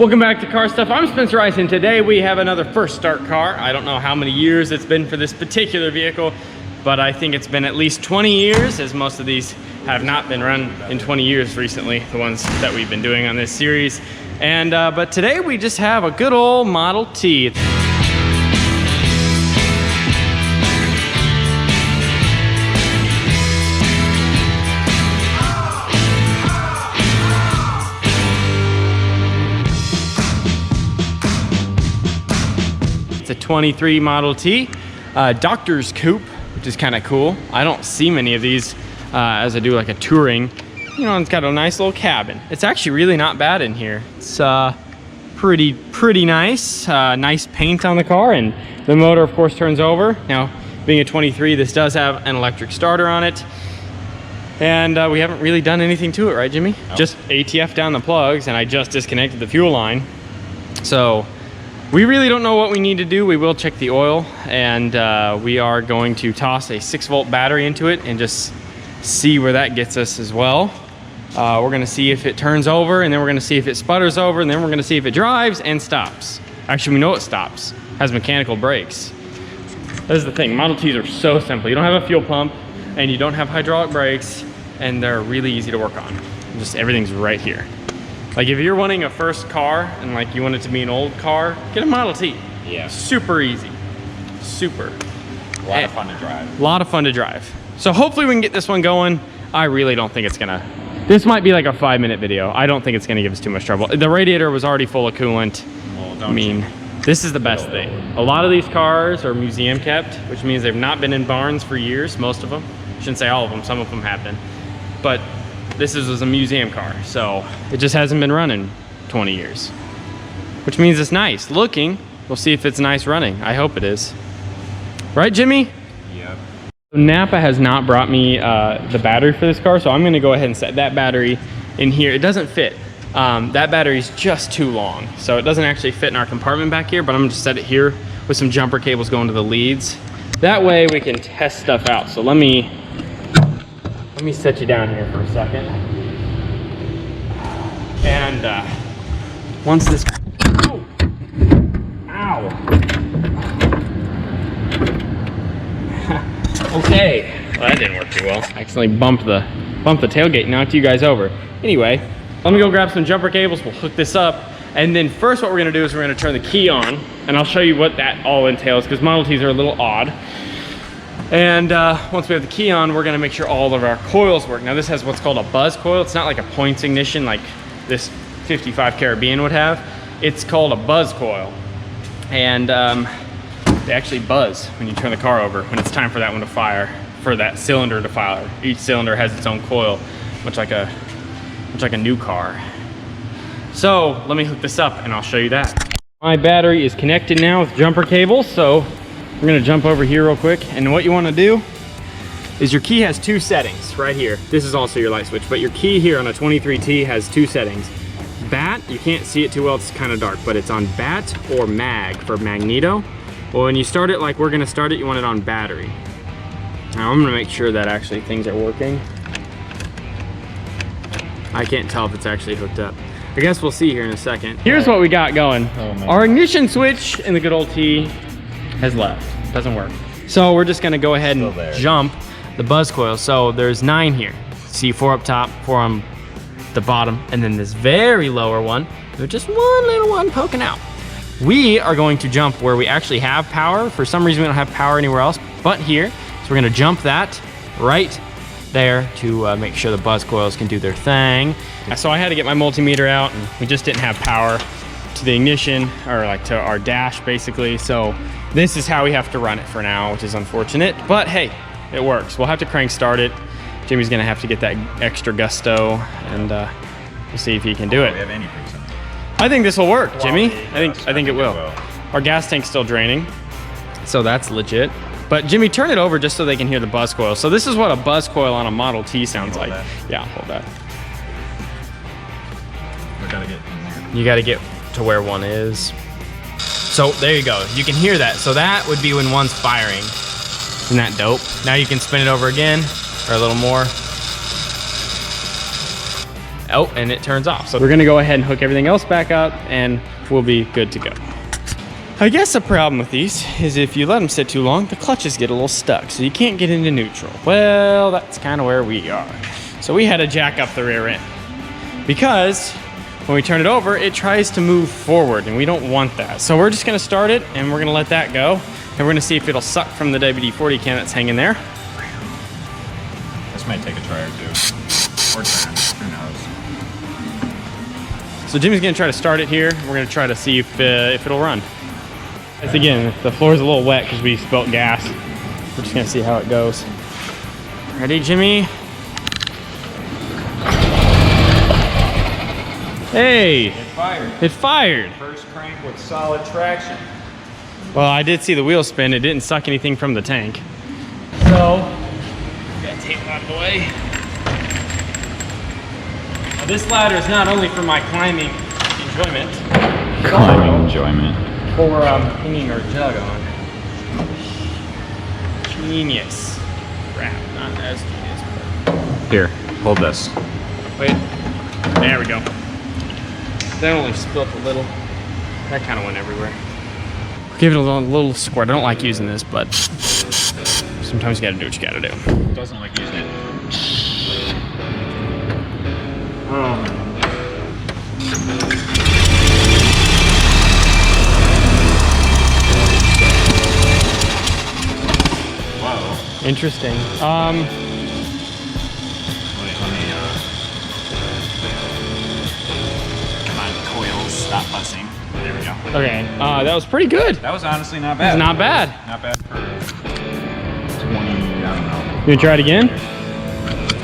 Welcome back to Car Stuff. I'm Spencer Rice, and today we have another first start car. I don't know how many years it's been for this particular vehicle, but I think it's been at least 20 years, as most of these have not been run in 20 years recently, the ones that we've been doing on this series. And but today we just have a good old Model T. It's a 23 Model T, Doctor's Coupe, which is kind of cool. I don't see many of these as I do like a touring. You know, it's got a nice little cabin. It's actually really not bad in here. It's pretty nice. Nice paint on the car, and the motor of course turns over. Now, being a 23, this does have an electric starter on it. And we haven't really done anything to it, right, Jimmy? Nope. Just ATF down the plugs, and I just disconnected the fuel line. So we really don't know what we need to do. We will check the oil, and we are going to toss a 6-volt battery into it and just see where that gets us as well. We're gonna see if it turns over, and then we're gonna see if it sputters over, and then we're gonna see if it drives and stops. Actually, we know it stops. Has mechanical brakes. This is the thing, Model Ts are so simple. You don't have a fuel pump, and you don't have hydraulic brakes, and they're really easy to work on. Just everything's right here. Like if you're wanting a first car and like you want it to be an old car, get a Model T. Yeah. Super easy. Super. A lot of fun to drive. A lot of fun to drive. So hopefully we can get this one going. I really don't think it's gonna. This might be like a 5-minute video. I don't think it's gonna give us too much trouble. The radiator was already full of coolant. Well, I mean, this is the best thing. A lot of these cars are museum kept, which means they've not been in barns for years, most of them. I shouldn't say all of them, some of them have been. But this was a museum car, so it just hasn't been running 20 years. Which means it's nice looking. We'll see if it's nice running. I hope it is. Right, Jimmy? Yep. Napa has not brought me the battery for this car, so I'm gonna go ahead and set that battery in here. It doesn't fit. That battery's just too long, so it doesn't actually fit in our compartment back here, but I'm gonna just set it here with some jumper cables going to the leads. That way we can test stuff out. So let me set you down here for a second. And once this, oh, ow. Okay, well, that didn't work too well. I accidentally bumped the tailgate, knocked you guys over. Anyway, let me go grab some jumper cables. We'll hook this up. And then first what we're gonna do is we're gonna turn the key on, and I'll show you what that all entails, because Model Ts are a little odd. And once we have the key on, we're gonna make sure all of our coils work. Now this has what's called a buzz coil. It's not like a points ignition like this 55 Caribbean would have. It's called a buzz coil. And they actually buzz when you turn the car over, when it's time for that one to fire, for that cylinder to fire. Each cylinder has its own coil, much like a new car. So let me hook this up and I'll show you that. My battery is connected now with jumper cables, so we're gonna jump over here real quick. And what you wanna do is your key has 2 settings right here. This is also your light switch, but your key here on a 23T has 2 settings. BAT, you can't see it too well, it's kind of dark, but it's on BAT or MAG for magneto. Well, when you start it like we're gonna start it, you want it on battery. Now I'm gonna make sure that actually things are working. I can't tell if it's actually hooked up. I guess we'll see here in a second. Here's what we got going. Our ignition switch in the good old T has left, doesn't work. So we're just gonna go ahead and jump the buzz coil. So there's 9 here. See 4 up top, 4 on the bottom, and then this very lower one, there's just one little one poking out. We are going to jump where we actually have power. For some reason we don't have power anywhere else but here. So we're gonna jump that right there to make sure the buzz coils can do their thing. So I had to get my multimeter out, and we just didn't have power to the ignition, or like to our dash basically. So this is how we have to run it for now, which is unfortunate, but hey, it works. We'll have to crank start it. Jimmy's gonna have to get that extra gusto, and we'll see if he can do it. I think this will work, Jimmy. I think it will. Our gas tank's still draining, so that's legit. But Jimmy, turn it over just so they can hear the buzz coil. So this is what a buzz coil on a Model T sounds like. Yeah, hold that. We gotta get in there. You gotta get to where one is. So there you go. You can hear that. So that would be when one's firing. Isn't that dope? Now you can spin it over again, or a little more. Oh, and it turns off. So we're gonna go ahead and hook everything else back up and we'll be good to go. I guess the problem with these is if you let them sit too long, the clutches get a little stuck, so you can't get into neutral. Well, that's kind of where we are. So we had to jack up the rear end because when we turn it over, it tries to move forward and we don't want that. So we're just gonna start it and we're gonna let that go. And we're gonna see if it'll suck from the WD-40 can that's hanging there. This might take a try or two. Or 10, who knows. So Jimmy's gonna try to start it here. We're gonna try to see if it'll run. As again, the floor's a little wet because we spilt gas. We're just gonna see how it goes. Ready, Jimmy? Hey! It fired. It fired! First crank with solid traction. Well, I did see the wheel spin. It didn't suck anything from the tank. So, gotta take it out of the way. Now, this ladder is not only for my climbing enjoyment. Climbing enjoyment. For hanging our jug on. Genius. Crap, not as genius. Here, hold this. Wait, there we go. That only spilt a little. That kind of went everywhere. Give it a little squirt. I don't like using this, but sometimes you gotta do what you gotta do. Doesn't like using it. Whoa. Interesting. Let me come on, coils, stop fussing. There we go. Okay, that was pretty good. That was honestly not bad. It's not bad. Not bad for 20, I don't know. You wanna try it again?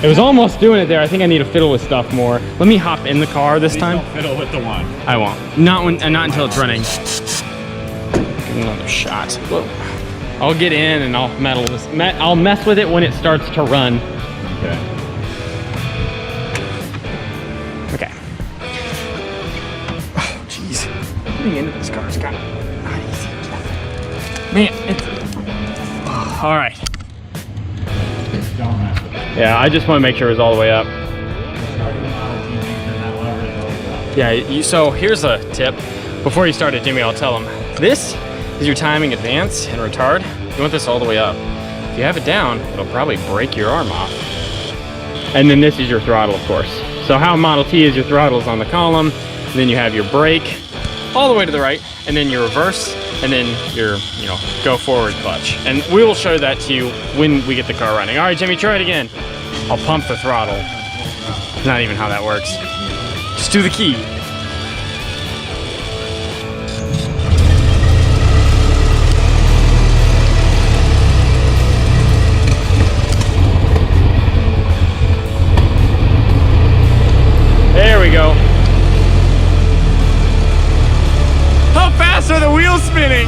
It was almost doing it there. I think I need to fiddle with stuff more. Let me hop in the car this Please time. don't fiddle with the one. I won't. Not until it's running. Give it another shot. Whoa. I'll get in and I'll I'll mess with it when it starts to run. Okay. Okay. Oh, jeez. Getting into this car is kind of not easy. Man, it's... Oh, all right. Don't mess with it. Yeah, I just want to make sure it's all the way up. Yeah, so here's a tip. Before you start it, Jimmy, I'll tell them. This is your timing advance and retard. You want this all the way up. If you have it down, it'll probably break your arm off. And then this is your throttle, of course. So how Model T is your throttle is on the column, and then you have your brake all the way to the right, and then your reverse, and then your, go forward clutch. And we will show that to you when we get the car running. All right, Jimmy, try it again. I'll pump the throttle. It's not even how that works. Just do the key. There we go. How fast are the wheels spinning?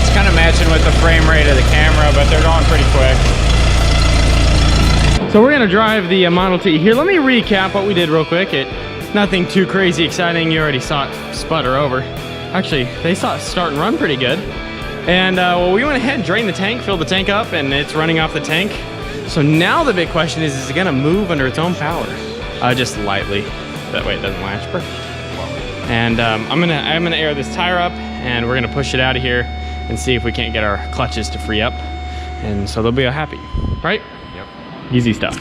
It's kind of matching with the frame rate of the camera, but they're going pretty quick. So we're gonna drive the Model T. Here, let me recap what we did real quick. Nothing too crazy exciting. You already saw it sputter over. Actually, they saw it start and run pretty good. And well, we went ahead and drained the tank, filled the tank up, and it's running off the tank. So now the big question is it gonna move under its own power? Just lightly. That way it doesn't latch perfect. And I'm gonna air this tire up and we're gonna push it out of here and see if we can't get our clutches to free up. And so they'll be happy, right? Yep. Easy stuff.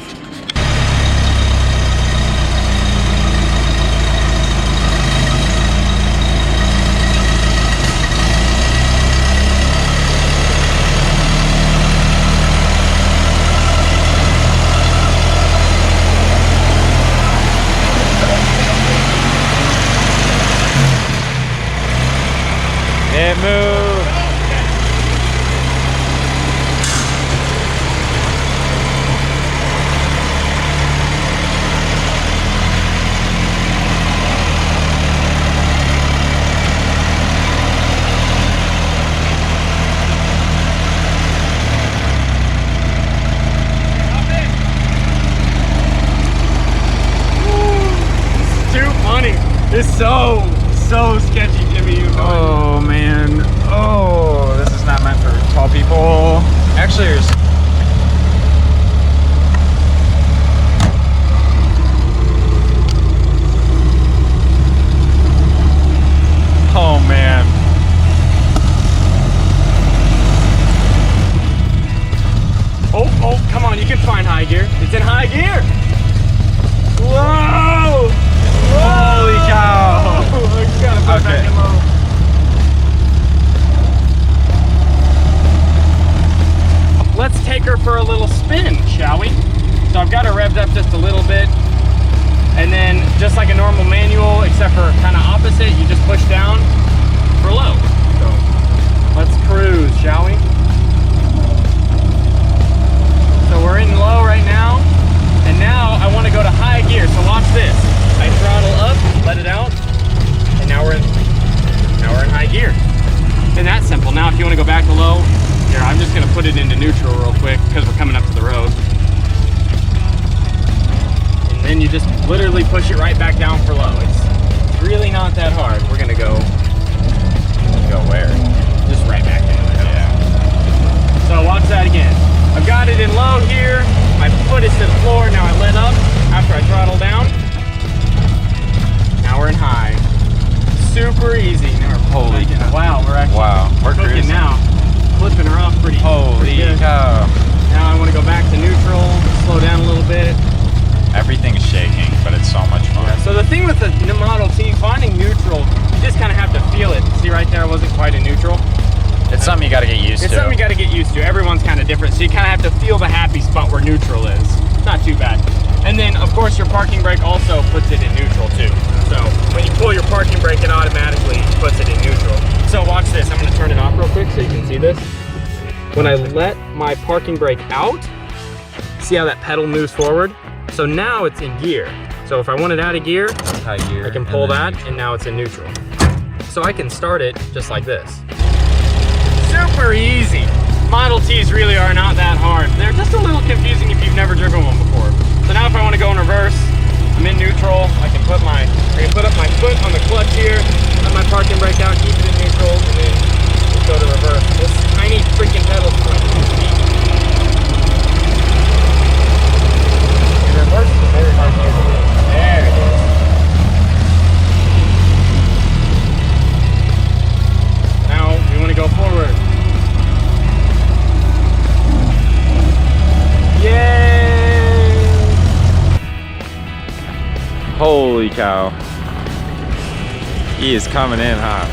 It moved. Too funny. It's so sketchy, Jimmy. Oh man. Oh, this is not meant for tall people. Actually, for kind of opposite, you just push down for low. So let's cruise, shall we? So we're in low right now, and now I want to go to high gear. So watch this. I throttle up, let it out, and now we're in high gear. And that's simple. Now if you want to go back to low, here I'm just going to put it into neutral real quick because we're coming up to the road. And then you just literally push it right back down for low. It's really not that hard. We're going to go where? Just right back into it. Yeah. So watch that again. I've got it in low here. My foot is to the floor. Now I let up after I throttle down. Now we're in high. Super easy. Now Holy cow. Wow, we're cooking now. Flipping her off pretty good. Cow. Now I want to go back to neutral, slow down a little bit. Everything's shaking, but it's so much fun. Yeah, so the thing with the Model T, finding neutral, you just kind of have to feel it. See right there, I wasn't quite in neutral. It's something you got to get used to. It's something you got to get used to. Everyone's kind of different, so you kind of have to feel the happy spot where neutral is. Not too bad. And then, of course, your parking brake also puts it in neutral too. So when you pull your parking brake, it automatically puts it in neutral. So watch this. I'm going to turn it off real quick so you can see this. When I let my parking brake out, see how that pedal moves forward? So now it's in gear. So if I want it out of gear, High gear, I can pull that, and now it's in neutral. So I can start it just like this. Super easy. Model Ts really are not that hard. They're just a little confusing if you've never driven one before. So now if I want to go in reverse, I'm in neutral. I can put up my foot on the clutch here, let my parking brake out, keep it in neutral, and then just go to reverse. This tiny freaking pedal is like 2 feet. Reverse is very hard to use. There it is. Now we want to go forward. Yay! Holy cow. He is coming in hot.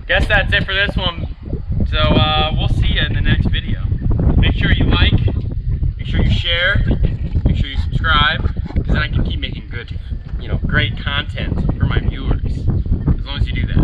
Guess that's it for this one. So we'll see you in the next video. Make sure you like, make sure you share, make sure you subscribe, because then I can keep making good, great content for my viewers. As long as you do that.